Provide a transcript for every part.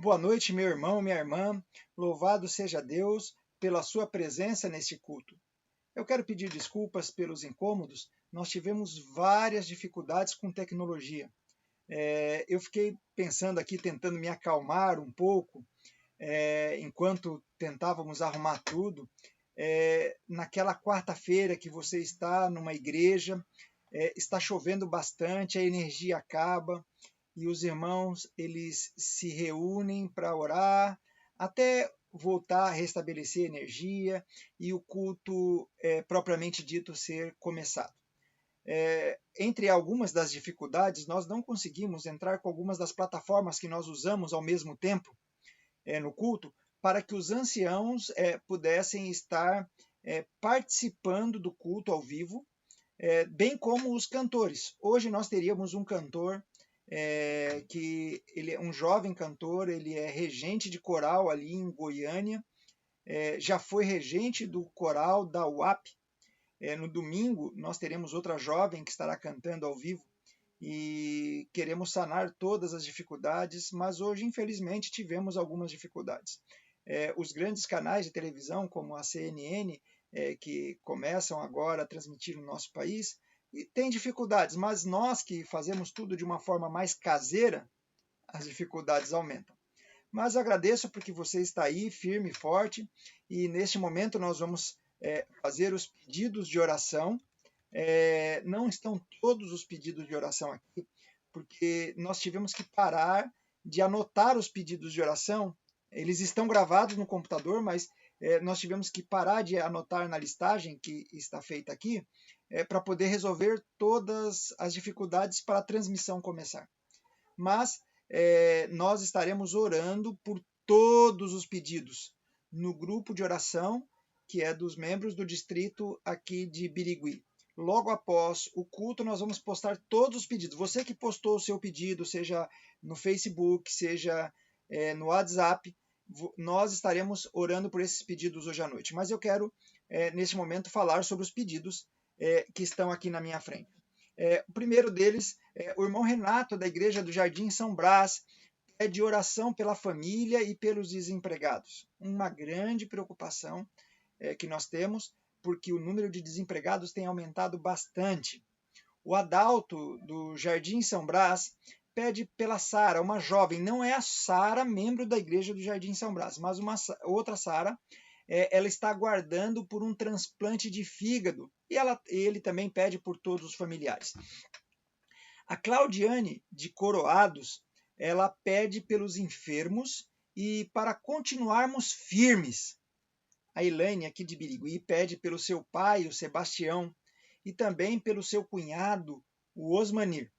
Boa noite, meu irmão, minha irmã. Louvado seja Deus pela sua presença neste culto. Eu quero pedir desculpas pelos incômodos. Nós tivemos várias dificuldades com tecnologia. Eu fiquei pensando aqui, tentando me acalmar um pouco, enquanto tentávamos arrumar tudo. Naquela quarta-feira que você está numa igreja, está chovendo bastante, a energia acaba e os irmãos eles se reúnem para orar até voltar a restabelecer energia e o culto propriamente dito ser começado. Entre algumas das dificuldades, nós não conseguimos entrar com algumas das plataformas que nós usamos ao mesmo tempo no culto, para que os anciãos pudessem estar participando do culto ao vivo, bem como os cantores. Hoje nós teríamos um cantor que ele é um jovem cantor, ele é regente de coral ali em Goiânia, já foi regente do coral da UAP. No domingo nós teremos outra jovem que estará cantando ao vivo e queremos sanar todas as dificuldades, mas hoje infelizmente tivemos algumas dificuldades. Os grandes canais de televisão como a CNN, que começam agora a transmitir no nosso país, e tem dificuldades, mas nós que fazemos tudo de uma forma mais caseira, as dificuldades aumentam. Mas agradeço porque você está aí firme e forte, e neste momento nós vamos fazer os pedidos de oração. Não estão todos os pedidos de oração aqui, porque nós tivemos que parar de anotar os pedidos de oração. Eles estão gravados no computador, mas nós tivemos que parar de anotar na listagem que está feita aqui, para poder resolver todas as dificuldades para a transmissão começar. Mas nós estaremos orando por todos os pedidos no grupo de oração, que é dos membros do distrito aqui de Birigui. Logo após o culto, nós vamos postar todos os pedidos. Você que postou o seu pedido, seja no Facebook, seja no WhatsApp, nós estaremos orando por esses pedidos hoje à noite. Mas eu quero, neste momento, falar sobre os pedidos que estão aqui na minha frente. O primeiro deles, o irmão Renato, da Igreja do Jardim São Brás, pede oração pela família e pelos desempregados. Uma grande preocupação que nós temos, porque o número de desempregados tem aumentado bastante. O Adalto, do Jardim São Brás, pede pela Sara, uma jovem, não é a Sara, membro da Igreja do Jardim São Brás, mas uma outra Sara. Ela está aguardando por um transplante de fígado e ele também pede por todos os familiares. A Claudiane, de Coroados, ela pede pelos enfermos e para continuarmos firmes. A Elaine, aqui de Birigui, pede pelo seu pai, o Sebastião, e também pelo seu cunhado, o Osmanir.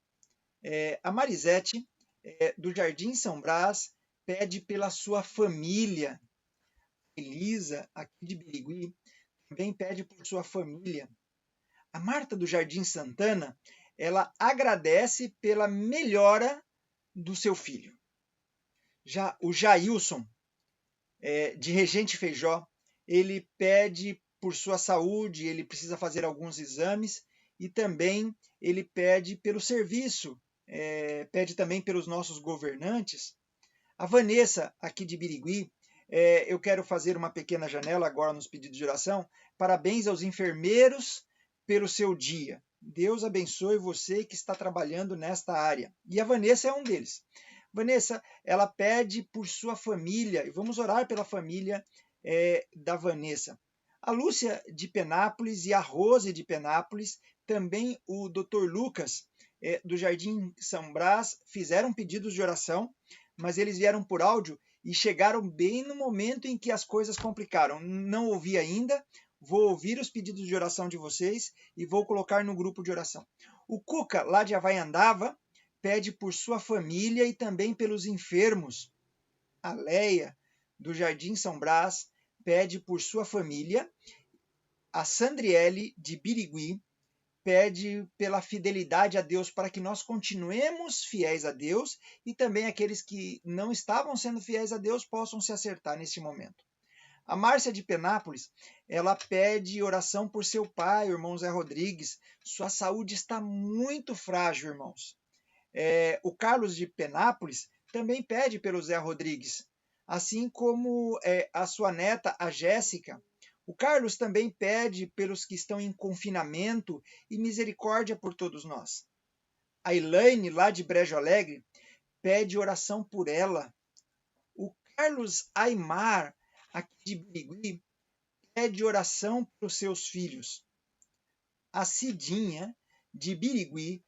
A Marisete, do Jardim São Brás, pede pela sua família. Elisa, aqui de Birigui, também pede por sua família. A Marta, do Jardim Santana, ela agradece pela melhora do seu filho. Já o Jailson, de Regente Feijó, ele pede por sua saúde, ele precisa fazer alguns exames e também ele pede pelo serviço, pede também pelos nossos governantes. A Vanessa, aqui de Birigui, eu quero fazer uma pequena janela agora nos pedidos de oração. Parabéns aos enfermeiros pelo seu dia. Deus abençoe você que está trabalhando nesta área. E a Vanessa é um deles. Vanessa, ela pede por sua família, e vamos orar pela família da Vanessa. A Lúcia de Penápolis e a Rose de Penápolis, também o Dr. Lucas, do Jardim São Brás, fizeram pedidos de oração, mas eles vieram por áudio e chegaram bem no momento em que as coisas complicaram. Não ouvi ainda, vou ouvir os pedidos de oração de vocês e vou colocar no grupo de oração. O Cuca, lá de Havaiandava, pede por sua família e também pelos enfermos. A Leia, do Jardim São Brás, pede por sua família. A Sandriele, de Birigui, pede pela fidelidade a Deus, para que nós continuemos fiéis a Deus e também aqueles que não estavam sendo fiéis a Deus possam se acertar nesse momento. A Márcia de Penápolis, ela pede oração por seu pai, o irmão Zé Rodrigues. Sua saúde está muito frágil, irmãos. O Carlos de Penápolis também pede pelo Zé Rodrigues, assim como a sua neta, a Jéssica. O Carlos também pede pelos que estão em confinamento e misericórdia por todos nós. A Elaine, lá de Brejo Alegre, pede oração por ela. O Carlos Aimar, aqui de Birigui, pede oração para os seus filhos. A Cidinha, de Birigui,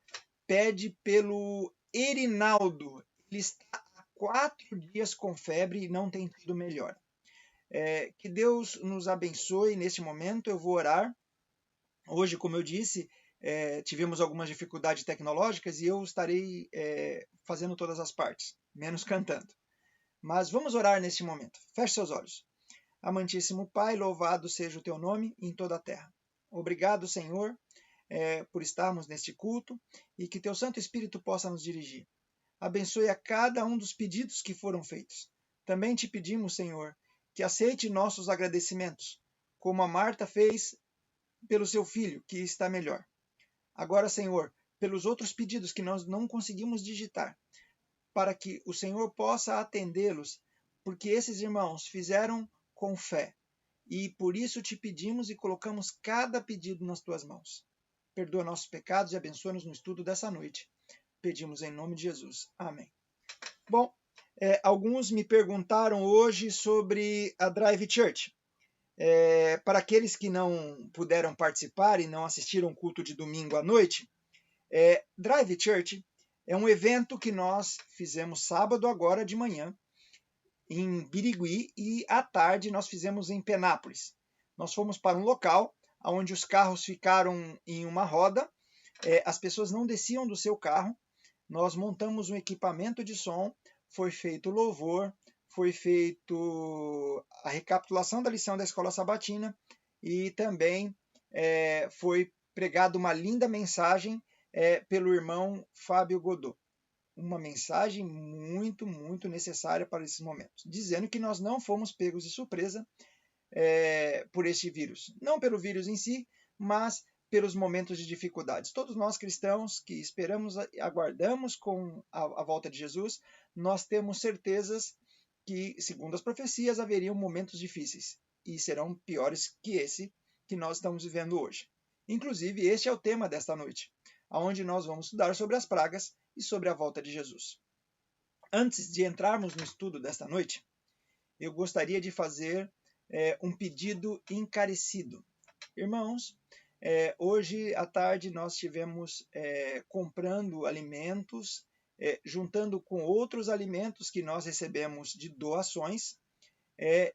pede pelo Erinaldo. Ele está há 4 dias com febre e não tem tido melhor. Que Deus nos abençoe nesse momento. Eu vou orar. Hoje, como eu disse, tivemos algumas dificuldades tecnológicas e eu estarei fazendo todas as partes, menos cantando. Mas vamos orar neste momento. Feche seus olhos. Amantíssimo Pai, louvado seja o teu nome em toda a terra. Obrigado, Senhor, por estarmos neste culto e que teu Santo Espírito possa nos dirigir. Abençoe a cada um dos pedidos que foram feitos. Também te pedimos, Senhor, que aceite nossos agradecimentos, como a Marta fez pelo seu filho, que está melhor. Agora, Senhor, pelos outros pedidos que nós não conseguimos digitar, para que o Senhor possa atendê-los, porque esses irmãos fizeram com fé. E por isso te pedimos e colocamos cada pedido nas tuas mãos. Perdoa nossos pecados e abençoa-nos no estudo dessa noite. Pedimos em nome de Jesus. Amém. Bom, alguns me perguntaram hoje sobre a Drive Church. Para aqueles que não puderam participar e não assistiram o culto de domingo à noite, Drive Church é um evento que nós fizemos sábado agora de manhã, em Birigui, e à tarde nós fizemos em Penápolis. Nós fomos para um local onde os carros ficaram em uma roda, as pessoas não desciam do seu carro, nós montamos um equipamento de som, foi feito louvor, foi feito a recapitulação da lição da escola sabatina e também foi pregada uma linda mensagem pelo irmão Fábio Godot. Uma mensagem muito, muito necessária para esses momentos, dizendo que nós não fomos pegos de surpresa por este vírus. Não pelo vírus em si, mas pelos momentos de dificuldades. Todos nós cristãos que esperamos, aguardamos com a volta de Jesus, nós temos certezas que, segundo as profecias, haveriam momentos difíceis e serão piores que esse que nós estamos vivendo hoje. Inclusive, este é o tema desta noite, onde nós vamos estudar sobre as pragas e sobre a volta de Jesus. Antes de entrarmos no estudo desta noite, eu gostaria de fazer um pedido encarecido. Irmãos, hoje à tarde nós estivemos comprando alimentos, juntando com outros alimentos que nós recebemos de doações,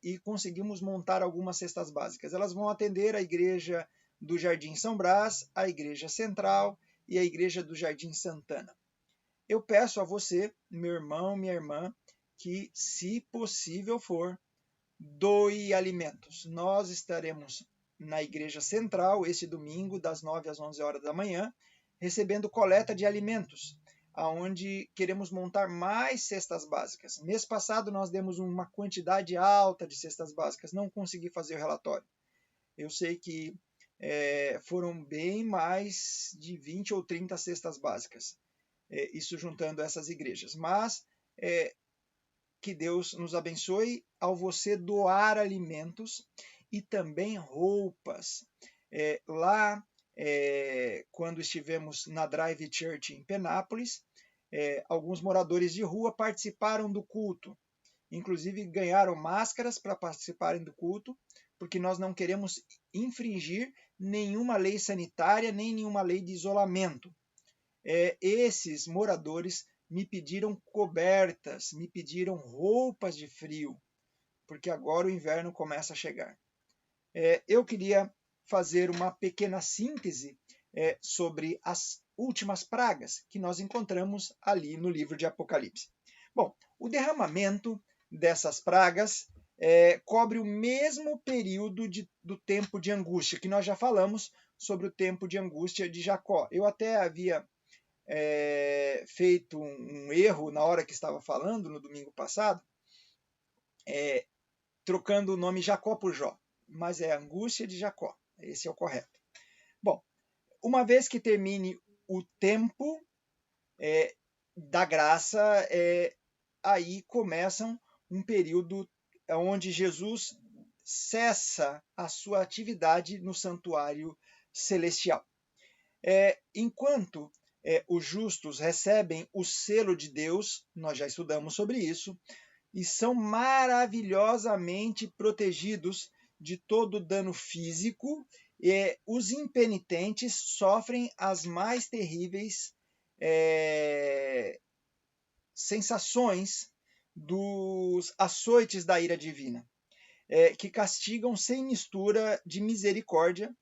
e conseguimos montar algumas cestas básicas. Elas vão atender a igreja do Jardim São Brás, a igreja central e a igreja do Jardim Santana. Eu peço a você, meu irmão, minha irmã, que, se possível for, doe alimentos. Nós estaremos na igreja central este domingo, das 9 às 11 horas da manhã, recebendo coleta de alimentos, onde queremos montar mais cestas básicas. Mês passado nós demos uma quantidade alta de cestas básicas, não consegui fazer o relatório. Eu sei que foram bem mais de 20 ou 30 cestas básicas, isso juntando essas igrejas. Mas que Deus nos abençoe ao você doar alimentos e também roupas. Lá, quando estivemos na Drive Church em Penápolis, alguns moradores de rua participaram do culto. Inclusive ganharam máscaras para participarem do culto, porque nós não queremos infringir nenhuma lei sanitária, nem nenhuma lei de isolamento. Esses moradores me pediram cobertas, me pediram roupas de frio, porque agora o inverno começa a chegar. Eu queria fazer uma pequena síntese sobre as últimas pragas que nós encontramos ali no livro de Apocalipse. Bom, o derramamento dessas pragas cobre o mesmo período do tempo de angústia, que nós já falamos sobre o tempo de angústia de Jacó. Eu até havia feito um erro na hora que estava falando, no domingo passado, trocando o nome Jacó por Jó, mas é a angústia de Jacó, esse é o correto. Bom, uma vez que termine o tempo da graça, aí começa um período onde Jesus cessa a sua atividade no santuário celestial. Enquanto os justos recebem o selo de Deus, nós já estudamos sobre isso, e são maravilhosamente protegidos de todo dano físico, os impenitentes sofrem as mais terríveis sensações dos açoites da ira divina, que castigam sem mistura de misericórdia,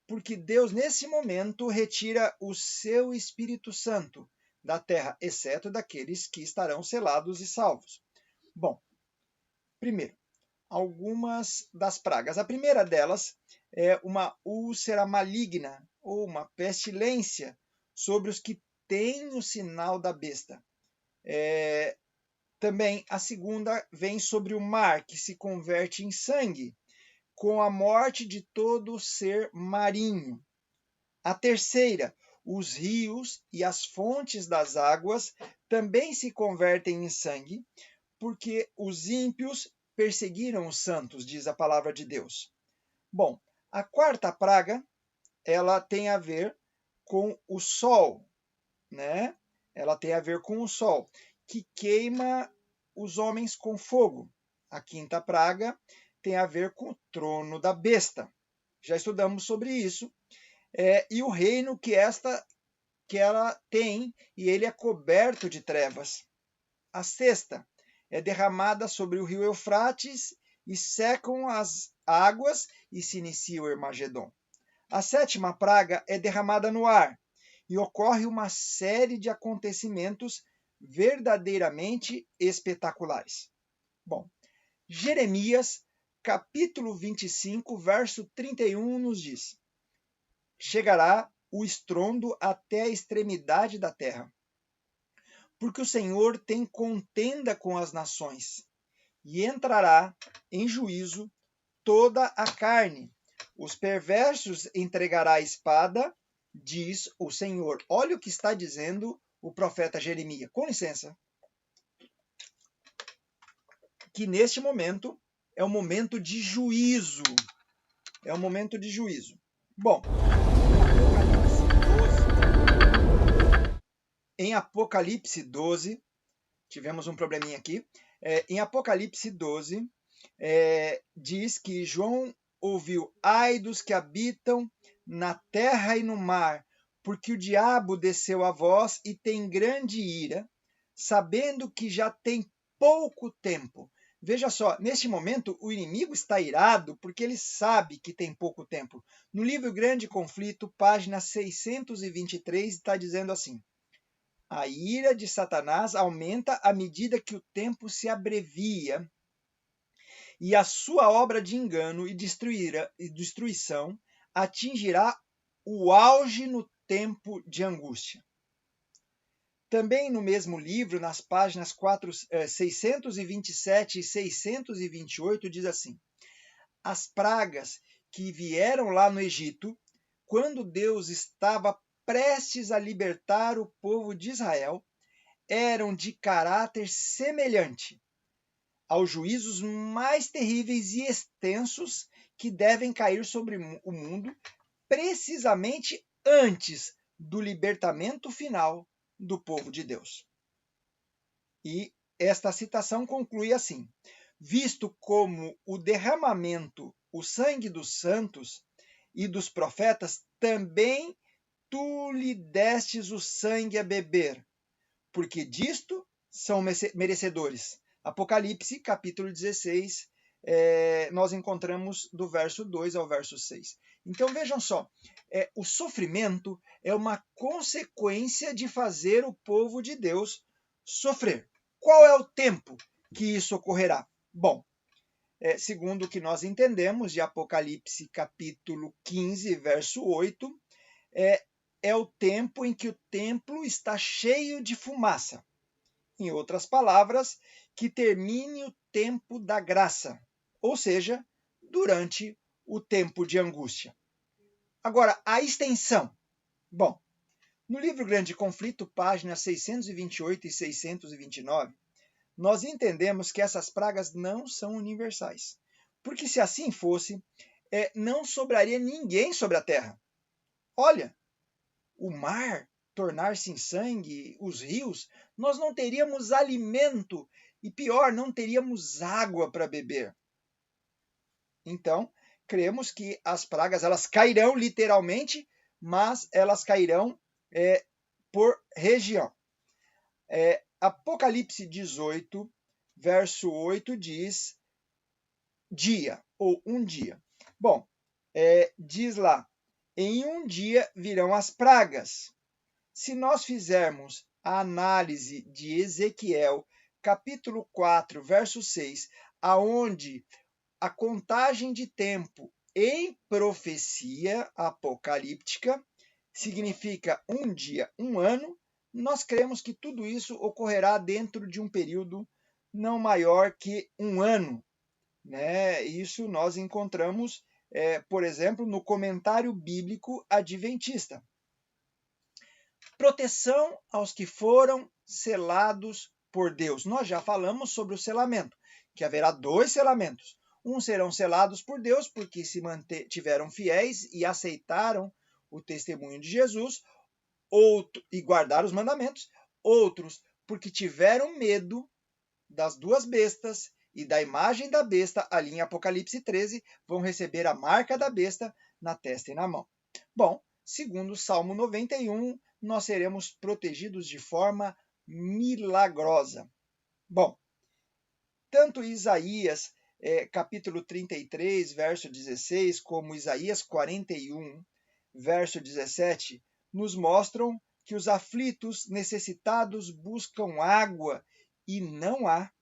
porque Deus, nesse momento, retira o seu Espírito Santo da terra, exceto daqueles que estarão selados e salvos. Bom, primeiro, algumas das pragas. A primeira delas é uma úlcera maligna, ou uma pestilência, sobre os que têm o sinal da besta. Também a segunda vem sobre o mar, que se converte em sangue, com a morte de todo ser marinho. A terceira, os rios e as fontes das águas também se convertem em sangue, porque os ímpios perseguiram os santos, diz a palavra de Deus. Bom, a quarta praga, ela tem a ver com o sol, né? Ela tem a ver com o sol, que queima os homens com fogo. A quinta praga tem a ver com o trono da besta. Já estudamos sobre isso. E o reino que ela tem, e ele é coberto de trevas. A sexta é derramada sobre o rio Eufrates e secam as águas e se inicia o Hermagedon. A sétima praga é derramada no ar e ocorre uma série de acontecimentos verdadeiramente espetaculares. Bom, Jeremias, capítulo 25, verso 31, nos diz: chegará o estrondo até a extremidade da terra, porque o Senhor tem contenda com as nações, e entrará em juízo toda a carne. Os perversos entregará a espada, diz o Senhor. Olha o que está dizendo o profeta Jeremias. Com licença. Que neste momento é um momento de juízo. É um momento de juízo. Bom, em Apocalipse 12, tivemos um probleminha aqui. Em Apocalipse 12, diz que João ouviu: ai dos que habitam na terra e no mar, porque o diabo desceu a vós e tem grande ira, sabendo que já tem pouco tempo. Veja só, neste momento o inimigo está irado porque ele sabe que tem pouco tempo. No livro Grande Conflito, página 623, está dizendo assim: a ira de Satanás aumenta à medida que o tempo se abrevia, e a sua obra de engano e destruição atingirá o auge no tempo de angústia. Também no mesmo livro, nas páginas 627 e 628, diz assim: as pragas que vieram lá no Egito, quando Deus estava prestes a libertar o povo de Israel, eram de caráter semelhante aos juízos mais terríveis e extensos que devem cair sobre o mundo, precisamente antes do libertamento final do povo de Deus. E esta citação conclui assim: visto como o derramamento, o sangue dos santos e dos profetas, também tu lhe destes o sangue a beber, porque disto são merecedores. Apocalipse, capítulo 16, nós encontramos do verso 2 ao verso 6. Então vejam só, o sofrimento é uma consequência de fazer o povo de Deus sofrer. Qual é o tempo que isso ocorrerá? Bom, segundo o que nós entendemos de Apocalipse, capítulo 15, verso 8, é o tempo em que o templo está cheio de fumaça. Em outras palavras, que termine o tempo da graça, ou seja, durante o tempo de angústia. Agora, a extensão. Bom, no livro Grande Conflito, páginas 628 e 629, nós entendemos que essas pragas não são universais. Porque se assim fosse, não sobraria ninguém sobre a terra. Olha, o mar tornar-se em sangue, os rios, nós não teríamos alimento e pior, não teríamos água para beber. Então, cremos que as pragas elas cairão literalmente, mas elas cairão por região. Apocalipse 18, verso 8 diz dia, ou um dia. Bom, diz lá, em um dia virão as pragas. Se nós fizermos a análise de Ezequiel, capítulo 4, verso 6, aonde a contagem de tempo em profecia apocalíptica significa um dia, um ano, nós cremos que tudo isso ocorrerá dentro de um período não maior que um ano. Né? Isso nós encontramos, por exemplo, no comentário bíblico adventista. Proteção aos que foram selados por Deus. Nós já falamos sobre o selamento, que haverá 2 selamentos. Uns serão selados por Deus porque se tiveram fiéis e aceitaram o testemunho de Jesus, e guardaram os mandamentos. Outros porque tiveram medo das 2 bestas e da imagem da besta, ali em Apocalipse 13, vão receber a marca da besta na testa e na mão. Bom, segundo o Salmo 91, nós seremos protegidos de forma milagrosa. Bom, tanto Isaías, capítulo 33, verso 16, como Isaías 41, verso 17, nos mostram que os aflitos necessitados buscam água e não há,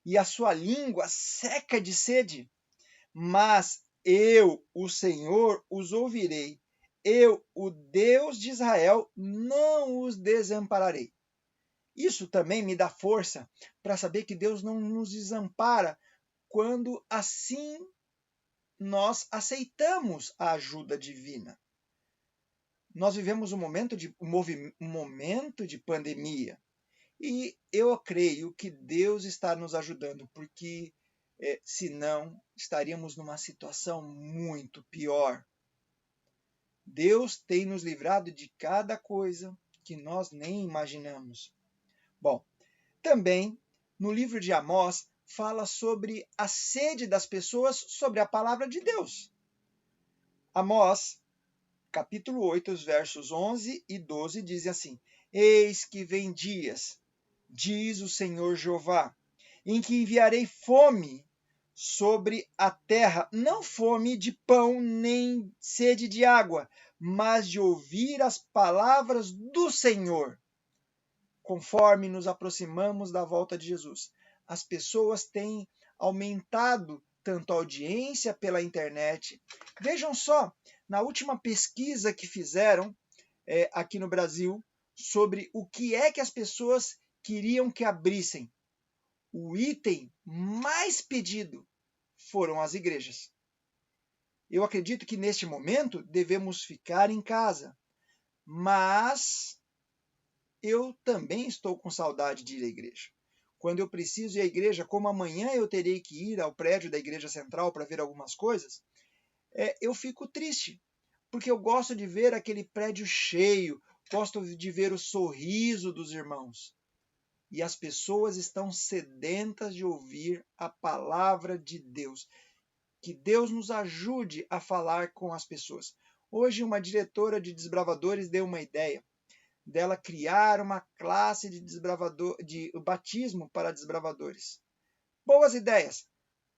e a sua língua seca de sede. Mas eu, o Senhor, os ouvirei. Eu, o Deus de Israel, não os desampararei. Isso também me dá força para saber que Deus não nos desampara quando assim nós aceitamos a ajuda divina. Nós vivemos um momento de pandemia e eu creio que Deus está nos ajudando, porque senão estaríamos numa situação muito pior. Deus tem nos livrado de cada coisa que nós nem imaginamos. Bom, também no livro de Amós fala sobre a sede das pessoas sobre a palavra de Deus. Amós, capítulo 8, os versos 11 e 12 dizem assim: Eis que vem dias, diz o Senhor Jeová, em que enviarei fome sobre a terra, não fome de pão nem sede de água, mas de ouvir as palavras do Senhor. Conforme nos aproximamos da volta de Jesus, as pessoas têm aumentado tanto a audiência pela internet. Vejam só, na última pesquisa que fizeram aqui no Brasil sobre o que é que as pessoas queriam que abrissem, o item mais pedido foram as igrejas. Eu acredito que neste momento devemos ficar em casa, mas eu também estou com saudade de ir à igreja. Quando eu preciso ir à igreja, como amanhã eu terei que ir ao prédio da igreja central para ver algumas coisas, eu fico triste, porque eu gosto de ver aquele prédio cheio, gosto de ver o sorriso dos irmãos. E as pessoas estão sedentas de ouvir a palavra de Deus. Que Deus nos ajude a falar com as pessoas. Hoje, uma diretora de desbravadores deu uma ideia dela criar uma classe de batismo para desbravadores. Boas ideias!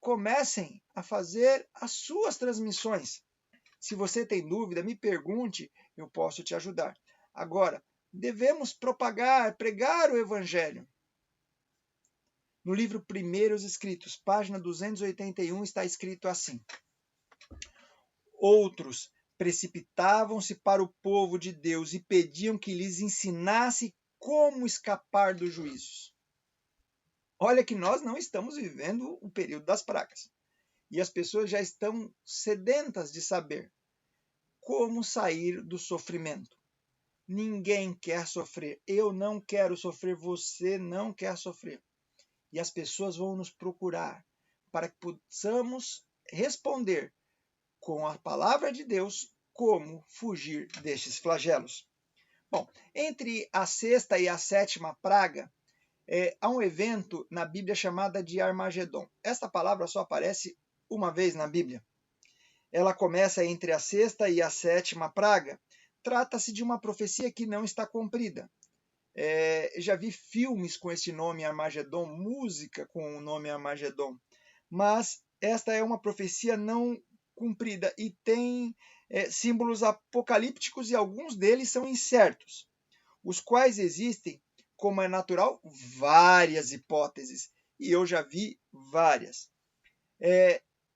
Comecem a fazer as suas transmissões. Se você tem dúvida, me pergunte, eu posso te ajudar. Agora, devemos pregar o Evangelho. No livro Primeiros Escritos, página 281, está escrito assim: Outros precipitavam-se para o povo de Deus e pediam que lhes ensinasse como escapar dos juízos. Olha que nós não estamos vivendo o período das pragas. E as pessoas já estão sedentas de saber como sair do sofrimento. Ninguém quer sofrer. Eu não quero sofrer. Você não quer sofrer. e as pessoas vão nos procurar para que possamos responder com a palavra de Deus como fugir destes flagelos. Bom, entre a sexta e a sétima praga, há um evento na Bíblia chamada de Armagedon. Esta palavra só aparece uma vez na Bíblia. Ela começa entre a sexta e a sétima praga. Trata-se de uma profecia que não está cumprida. Já vi filmes com esse nome Armagedon, música com o nome Armagedon, mas esta é uma profecia não cumprida e tem símbolos apocalípticos e alguns deles são incertos, os quais existem, como é natural, várias hipóteses, e eu já vi várias.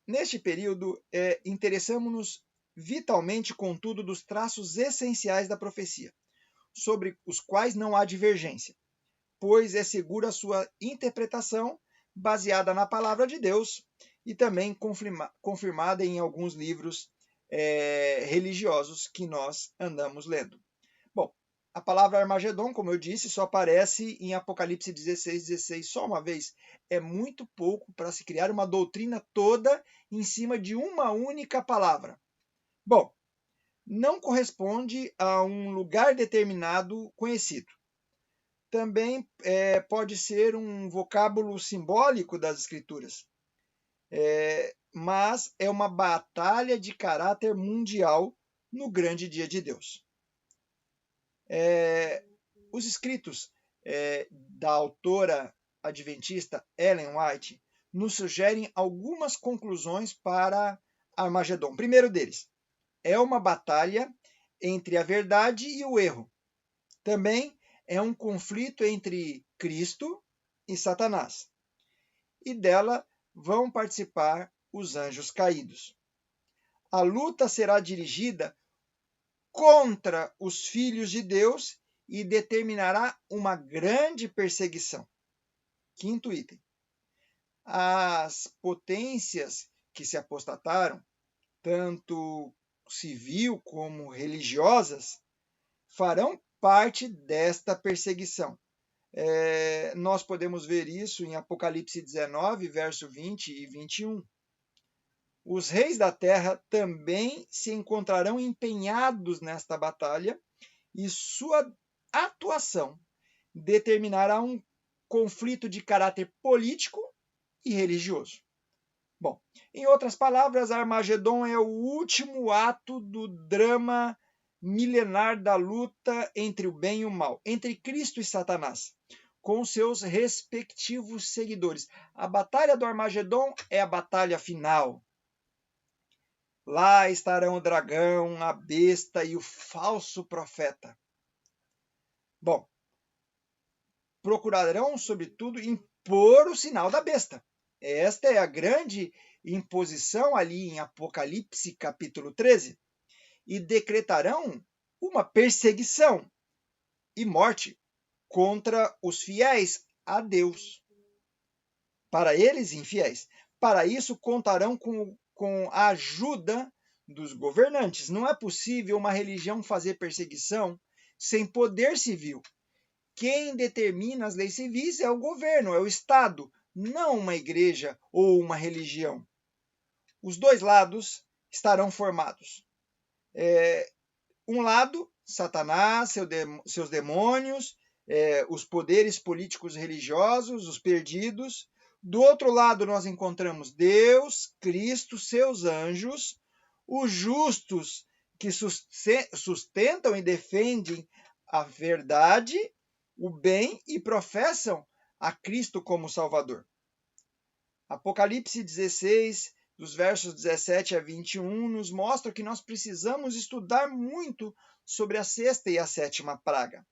Neste período, interessamos-nos vitalmente, contudo, dos traços essenciais da profecia, sobre os quais não há divergência, pois é segura a sua interpretação, baseada na palavra de Deus e também confirmada em alguns livros religiosos que nós andamos lendo. Bom, a palavra Armagedon, como eu disse, só aparece em Apocalipse 16:16 só uma vez. É muito pouco para se criar uma doutrina toda em cima de uma única palavra. Bom, não corresponde a um lugar determinado conhecido. Também pode ser um vocábulo simbólico das Escrituras, mas é uma batalha de caráter mundial no grande dia de Deus. Os escritos da autora adventista Ellen White nos sugerem algumas conclusões para Armagedon. Primeiro deles, é uma batalha entre a verdade e o erro. Também é um conflito entre Cristo e Satanás. E dela vão participar os anjos caídos. A luta será dirigida contra os filhos de Deus e determinará uma grande perseguição. Quinto item. As potências que se apostataram, tanto civil como religiosas, farão parte desta perseguição. Nós podemos ver isso em Apocalipse 19, verso 20 e 21. Os reis da terra também se encontrarão empenhados nesta batalha e sua atuação determinará um conflito de caráter político e religioso. Bom, em outras palavras, Armagedon é o último ato do drama milenar da luta entre o bem e o mal, entre Cristo e Satanás, com seus respectivos seguidores. A batalha do Armagedon é a batalha final. Lá estarão o dragão, a besta e o falso profeta. Bom, procurarão, sobretudo, impor o sinal da besta. Esta é a grande imposição ali em Apocalipse, capítulo 13. E decretarão uma perseguição e morte contra os fiéis a Deus. Para eles, infiéis. Para isso, contarão com a ajuda dos governantes. Não é possível uma religião fazer perseguição sem poder civil. Quem determina as leis civis é o governo, é o Estado, não uma igreja ou uma religião. Os dois lados estarão formados. Um lado, Satanás, seus demônios, os poderes políticos religiosos, os perdidos. Do outro lado, nós encontramos Deus, Cristo, seus anjos, os justos que sustentam e defendem a verdade, o bem e professam a Cristo como Salvador. Apocalipse 16, dos versos 17 a 21, nos mostra que nós precisamos estudar muito sobre a sexta e a sétima praga.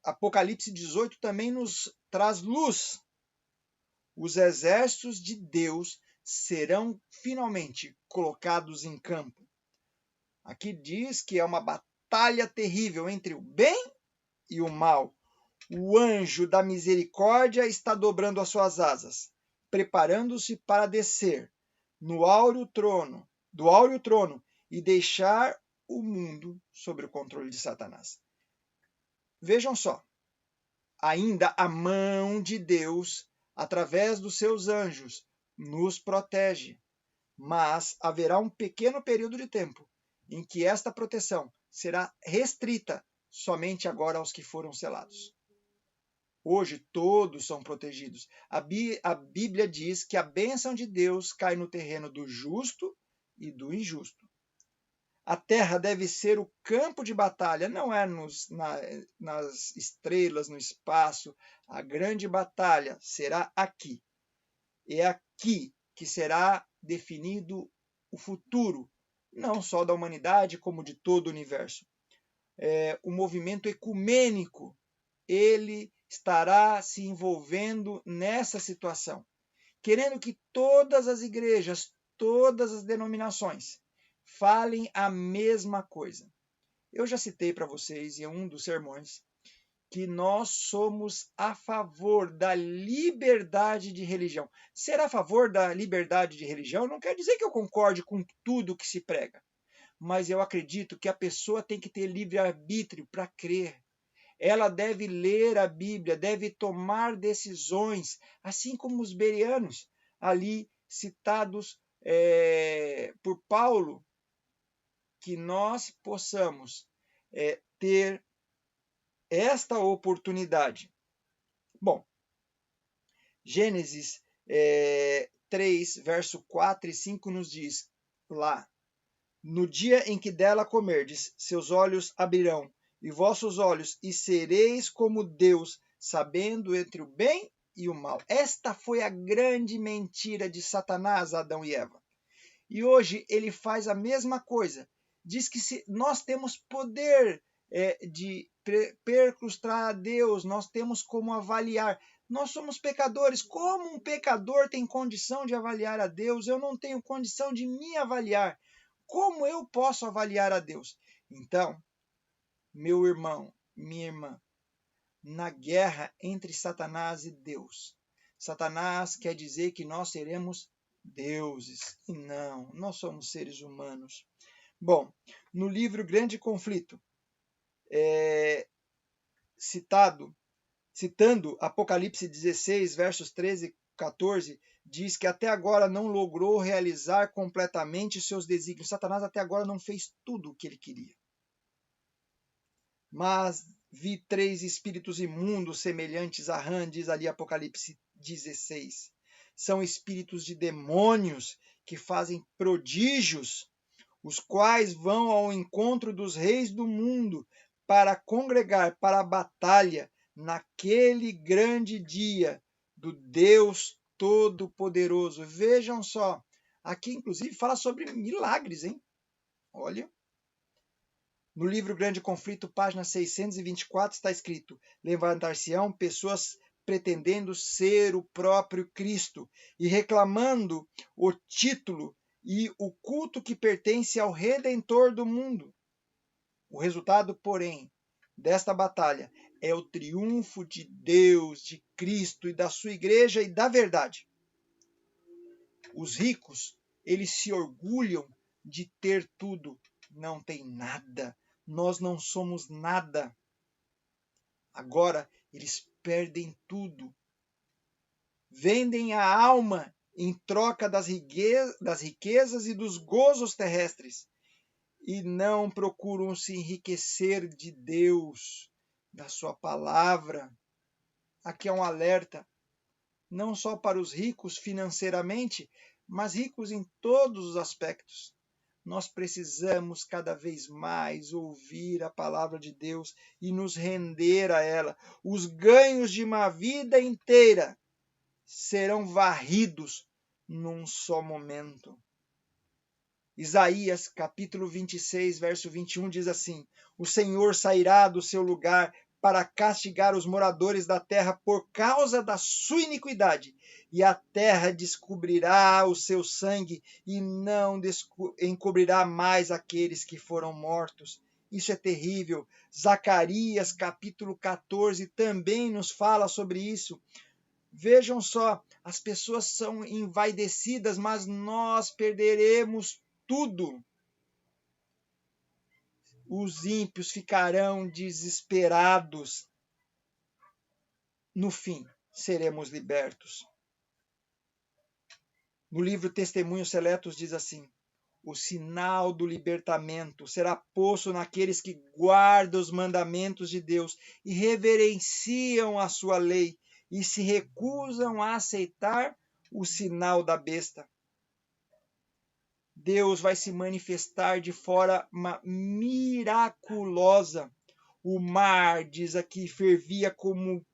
Apocalipse 18 também nos traz luz. Os exércitos de Deus serão finalmente colocados em campo. Aqui diz que é uma batalha terrível entre o bem e o mal. O anjo da misericórdia está dobrando as suas asas, preparando-se para descer do áureo trono e deixar o mundo sob o controle de Satanás. Vejam só, ainda a mão de Deus, através dos seus anjos, nos protege. Mas haverá um pequeno período de tempo em que esta proteção será restrita somente agora aos que foram selados. Hoje todos são protegidos. A Bíblia diz que a bênção de Deus cai no terreno do justo e do injusto. A terra deve ser o campo de batalha, não é nas estrelas, no espaço. A grande batalha será aqui. É aqui que será definido o futuro, não só da humanidade, como de todo o universo. O movimento ecumênico, ele estará se envolvendo nessa situação, querendo que todas as igrejas, todas as denominações, falem a mesma coisa. Eu já citei para vocês em um dos sermões que nós somos a favor da liberdade de religião. Ser a favor da liberdade de religião não quer dizer que eu concorde com tudo que se prega, mas eu acredito que a pessoa tem que ter livre-arbítrio para crer. Ela deve ler a Bíblia, deve tomar decisões, assim como os bereanos, ali citados por Paulo, que nós possamos ter esta oportunidade. Bom, Gênesis 3, verso 4 e 5 nos diz lá: no dia em que dela comerdes, seus olhos abrirão, e vossos olhos, e sereis como Deus, sabendo entre o bem e o mal. Esta foi a grande mentira de Satanás, Adão e Eva. E hoje ele faz a mesma coisa. Diz que nós temos poder de percrustar a Deus, nós temos como avaliar. Nós somos pecadores. Como um pecador tem condição de avaliar a Deus? Eu não tenho condição de me avaliar. Como eu posso avaliar a Deus? Então, meu irmão, minha irmã, na guerra entre Satanás e Deus, Satanás quer dizer que nós seremos deuses. E não, nós somos seres humanos. Bom, no livro Grande Conflito, citando Apocalipse 16, versos 13 e 14, diz que até agora não logrou realizar completamente seus desígnios. Satanás até agora não fez tudo o que ele queria. Mas vi 3 espíritos imundos semelhantes a rã, diz ali Apocalipse 16. São espíritos de demônios que fazem prodígios, os quais vão ao encontro dos reis do mundo para congregar para a batalha naquele grande dia do Deus Todo-Poderoso. Vejam só, aqui inclusive fala sobre milagres, hein? Olha. No livro Grande Conflito, página 624, está escrito: levantar-se-ão pessoas pretendendo ser o próprio Cristo e reclamando o título e o culto que pertence ao Redentor do mundo. O resultado, porém, desta batalha é o triunfo de Deus, de Cristo e da sua igreja e da verdade. Os ricos, eles se orgulham de ter tudo, não tem nada. Nós não somos nada. Agora eles perdem tudo. Vendem a alma em troca das riquezas e dos gozos terrestres. E não procuram se enriquecer de Deus, da sua palavra. Aqui é um alerta, não só para os ricos financeiramente, mas ricos em todos os aspectos. Nós precisamos cada vez mais ouvir a palavra de Deus e nos render a ela. Os ganhos de uma vida inteira serão varridos num só momento. Isaías, capítulo 26, verso 21, diz assim: o Senhor sairá do seu lugar para castigar os moradores da terra por causa da sua iniquidade, e a terra descobrirá o seu sangue e não encobrirá mais aqueles que foram mortos. Isso é terrível. Zacarias, capítulo 14, também nos fala sobre isso. Vejam só, as pessoas são envaidecidas, mas nós perderemos tudo. Os ímpios ficarão desesperados. no fim, seremos libertos. No livro Testemunhos Seletos diz assim: o sinal do libertamento será posto naqueles que guardam os mandamentos de Deus e reverenciam a sua lei e se recusam a aceitar o sinal da besta. Deus vai se manifestar de forma miraculosa. O mar, diz aqui, fervia como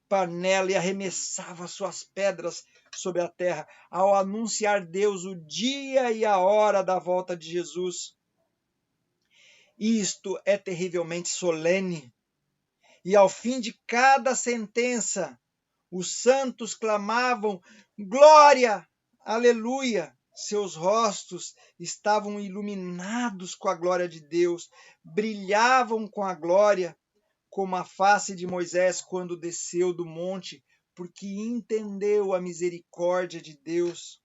panela e arremessava suas pedras sobre a terra, ao anunciar Deus o dia e a hora da volta de Jesus. Isto é terrivelmente solene. E ao fim de cada sentença, os santos clamavam: glória, aleluia. Seus rostos estavam iluminados com a glória de Deus, brilhavam com a glória, como a face de Moisés quando desceu do monte, porque entendeu a misericórdia de Deus.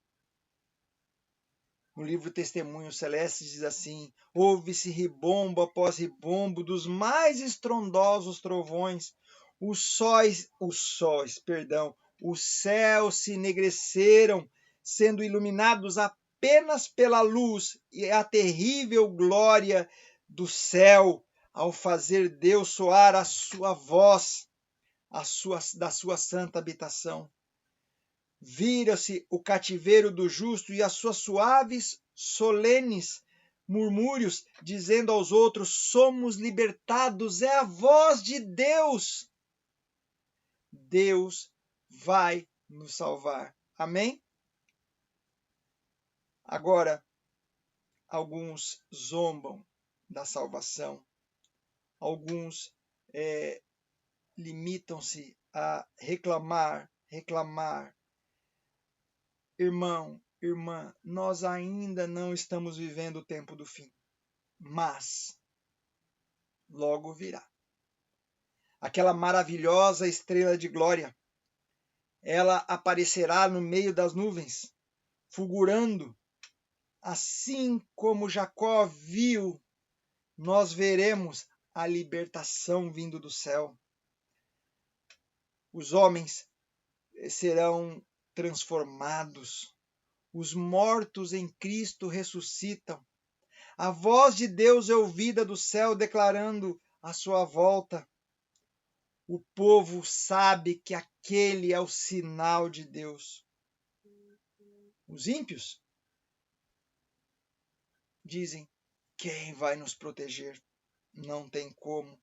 No livro Testemunhos Celestes diz assim: ouve-se ribombo após ribombo dos mais estrondosos trovões. Os céus se enegreceram, sendo iluminados apenas pela luz e a terrível glória do céu, ao fazer Deus soar a sua voz da sua santa habitação. Vira-se o cativeiro do justo e as suas suaves, solenes murmúrios, dizendo aos outros: somos libertados, é a voz de Deus. Deus vai nos salvar. Amém? Agora, alguns zombam da salvação. Alguns limitam-se a reclamar. Irmão, irmã, nós ainda não estamos vivendo o tempo do fim, mas logo virá. Aquela maravilhosa estrela de glória, ela aparecerá no meio das nuvens, fulgurando, assim como Jacó viu, nós veremos a libertação vindo do céu. Os homens serão transformados. Os mortos em Cristo ressuscitam. A voz de Deus é ouvida do céu declarando a sua volta. O povo sabe que aquele é o sinal de Deus. Os ímpios dizem: quem vai nos proteger? Não tem como.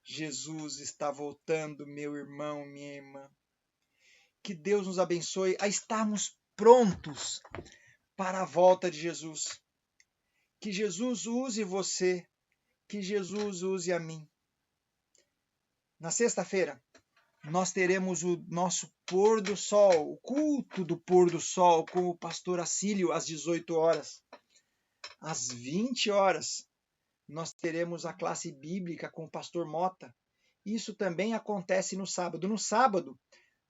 Jesus está voltando, meu irmão, minha irmã. Que Deus nos abençoe a estarmos prontos para a volta de Jesus. Que Jesus use você, que Jesus use a mim. Na sexta-feira, nós teremos o nosso pôr do sol, o culto do pôr do sol, com o pastor Acílio, às 18 horas. Às 20 horas, nós teremos a classe bíblica com o pastor Mota. Isso também acontece no sábado. No sábado,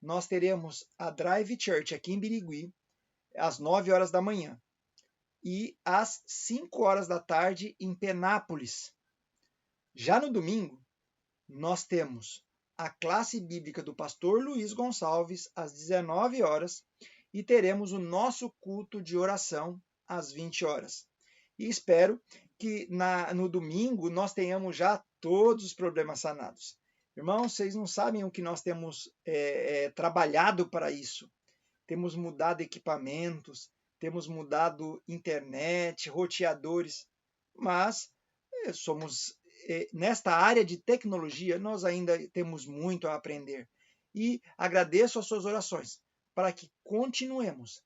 nós teremos a Drive Church aqui em Birigui, às 9 horas da manhã. E às 5 horas da tarde em Penápolis. Já no domingo, nós temos a classe bíblica do pastor Luiz Gonçalves às 19 horas e teremos o nosso culto de oração às 20 horas. E espero que no domingo nós tenhamos já todos os problemas sanados. Irmãos, vocês não sabem o que nós temos trabalhado para isso. Temos mudado equipamentos, temos mudado internet, roteadores, mas nesta área de tecnologia, nós ainda temos muito a aprender. E agradeço as suas orações para que continuemos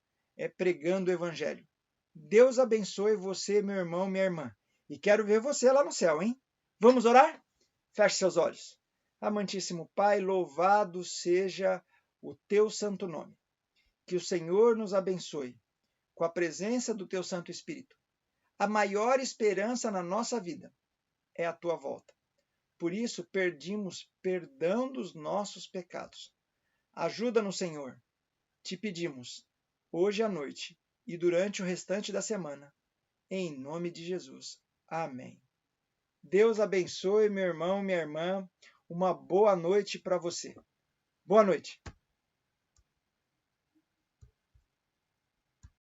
pregando o Evangelho. Deus abençoe você, meu irmão, minha irmã. E quero ver você lá no céu, hein? Vamos orar? Feche seus olhos. Amantíssimo Pai, louvado seja o teu santo nome. Que o Senhor nos abençoe com a presença do teu Santo Espírito. A maior esperança na nossa vida é a tua volta. Por isso, pedimos perdão dos nossos pecados. Ajuda-nos, Senhor. Te pedimos, hoje à noite e durante o restante da semana. Em nome de Jesus. Amém. Deus abençoe, meu irmão, minha irmã. Uma boa noite para você. Boa noite.